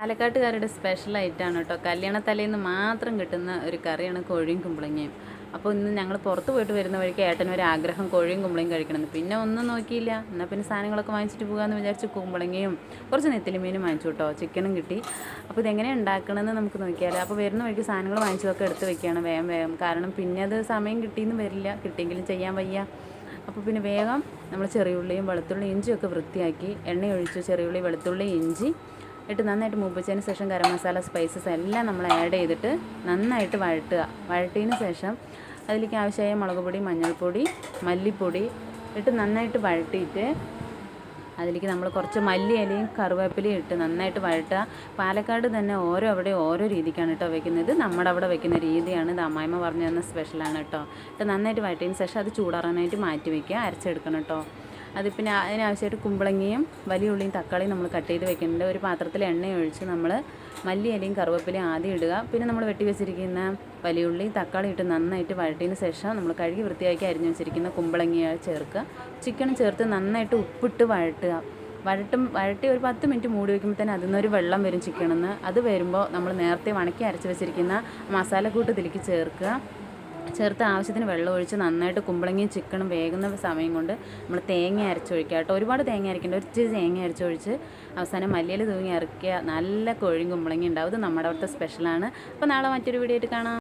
പാലക്കാട്ടുകാരുടെ special ഐറ്റമാണ് കേട്ടോ. കല്യാണ തലേന്ന് മാത്രം കിട്ടുന്ന ഒരു കറിയാണ് കോഴിയും കുമ്പളങ്ങയും. അപ്പോൾ ഇന്ന് ഞങ്ങൾ പുറത്ത് പോയിട്ട് വരുന്ന വഴിക്ക് ഏട്ടനൊരു ആഗ്രഹം കോഴിയും കുമ്പളയും കഴിക്കണമെന്ന്. പിന്നെ ഒന്നും നോക്കിയില്ല, എന്നാൽ പിന്നെ സാധനങ്ങളൊക്കെ വാങ്ങിച്ചിട്ട് പോകാമെന്ന് വിചാരിച്ച് കുമ്പളങ്ങയും കുറച്ച് നെത്തിലി മീനും വാങ്ങിച്ചു കേട്ടോ. ചിക്കനും കിട്ടി. അപ്പോൾ ഇതെങ്ങനെയാണ് ഉണ്ടാക്കണമെന്ന് നമുക്ക് നോക്കിയാൽ. അപ്പോൾ വരുന്ന വഴിക്ക് സാധനങ്ങൾ വാങ്ങിച്ചതൊക്കെ എടുത്ത് വെക്കുകയാണ് വേഗം വേഗം. കാരണം പിന്നെ അത് സമയം കിട്ടിയെന്ന് വരില്ല, കിട്ടിയെങ്കിലും ചെയ്യാൻ വയ്യ. അപ്പോൾ പിന്നെ വേഗം നമ്മൾ ചെറിയുള്ളിയും വെളുത്തുള്ളി ഇഞ്ചിയൊക്കെ വൃത്തിയാക്കി എണ്ണ ഒഴിച്ചു. ചെറിയുള്ളി വെളുത്തുള്ളി ഇഞ്ചി ഇട്ട് നന്നായിട്ട് മൂപ്പിച്ചതിന് ശേഷം ഗരം മസാല സ്പൈസസ് എല്ലാം നമ്മൾ ആഡ് ചെയ്തിട്ട് നന്നായിട്ട് വഴട്ടിയതിന് ശേഷം അതിലേക്ക് ആവശ്യമായ മുളക് പൊടി, മഞ്ഞൾപ്പൊടി, മല്ലിപ്പൊടി ഇട്ട് നന്നായിട്ട് വഴട്ടിയിട്ട് അതിലേക്ക് നമ്മൾ കുറച്ച് മല്ലിയിലയും കറിവേപ്പിലയും ഇട്ട് നന്നായിട്ട് വഴട്ടുക. പാലക്കാട് തന്നെ അവിടെ ഓരോ രീതിക്കാണ് കേട്ടോ വെക്കുന്നത്. നമ്മുടെ അവിടെ വെക്കുന്ന രീതിയാണ്. ഇത് അമ്മായിമ്മ പറഞ്ഞു തന്ന സ്പെഷ്യലാണ് കേട്ടോ. ഇട്ട് നന്നായിട്ട് വഴട്ടിയതിന് ശേഷം അത് ചൂടാറാനായിട്ട് മാറ്റി വയ്ക്കുക, അരച്ചെടുക്കണം കേട്ടോ. അത് പിന്നെ അതിനാവശ്യമായിട്ട് കുമ്പളങ്ങയും വലിയ ഉള്ളിയും തക്കാളിയും നമ്മൾ കട്ട് ചെയ്ത് വെക്കുന്നുണ്ട്. ഒരു പാത്രത്തിൽ എണ്ണ ഒഴിച്ച് നമ്മൾ മല്ലിയിലയും കറിവേപ്പിലയും ആദ്യം ഇടുക. പിന്നെ നമ്മൾ വെട്ടി വെച്ചിരിക്കുന്ന വലിയ ഉള്ളി തക്കാളി ഇട്ട് നന്നായിട്ട് വഴട്ടിയതിന് ശേഷം നമ്മൾ കഴുകി വൃത്തിയാക്കി അരിഞ്ഞ് വെച്ചിരിക്കുന്ന കുമ്പളങ്ങ ചേർക്കുക. ചിക്കനും ചേർത്ത് നന്നായിട്ട് ഉപ്പിട്ട് വഴട്ടുക. വഴട്ടി ഒരു 10 മിനിറ്റ് മൂടി വയ്ക്കുമ്പോൾ തന്നെ അതിൽ നിന്നൊരു വെള്ളം വരും ചിക്കനിൽ നിന്ന്. അത് വരുമ്പോൾ നമ്മൾ നേരത്തെ വണക്കി അരച്ച് വെച്ചിരിക്കുന്ന മസാലക്കൂട്ട് ഇതിലേക്ക് ചേർത്ത് ആവശ്യത്തിന് വെള്ളം ഒഴിച്ച് നന്നായിട്ട് കുമ്പളങ്ങയും ചിക്കനും വേകുന്ന സമയം കൊണ്ട് നമ്മൾ തേങ്ങ അരച്ചൊഴിക്കുക കേട്ടോ. ഒരുപാട് തേങ്ങ അരക്കേണ്ട, ഒരു തേങ്ങ അരച്ചൊഴിച്ച് അവസാനം മല്ലിയില തൂങ്ങി ഇറക്കിയ നല്ല കോഴിയും കുമ്പളങ്ങയും ഉണ്ടാവും. ഇത് നമ്മുടെ അവിടുത്തെ സ്പെഷ്യലാണ്. അപ്പോൾ നാളെ മറ്റൊരു വീഡിയോ ആയിട്ട് കാണാം.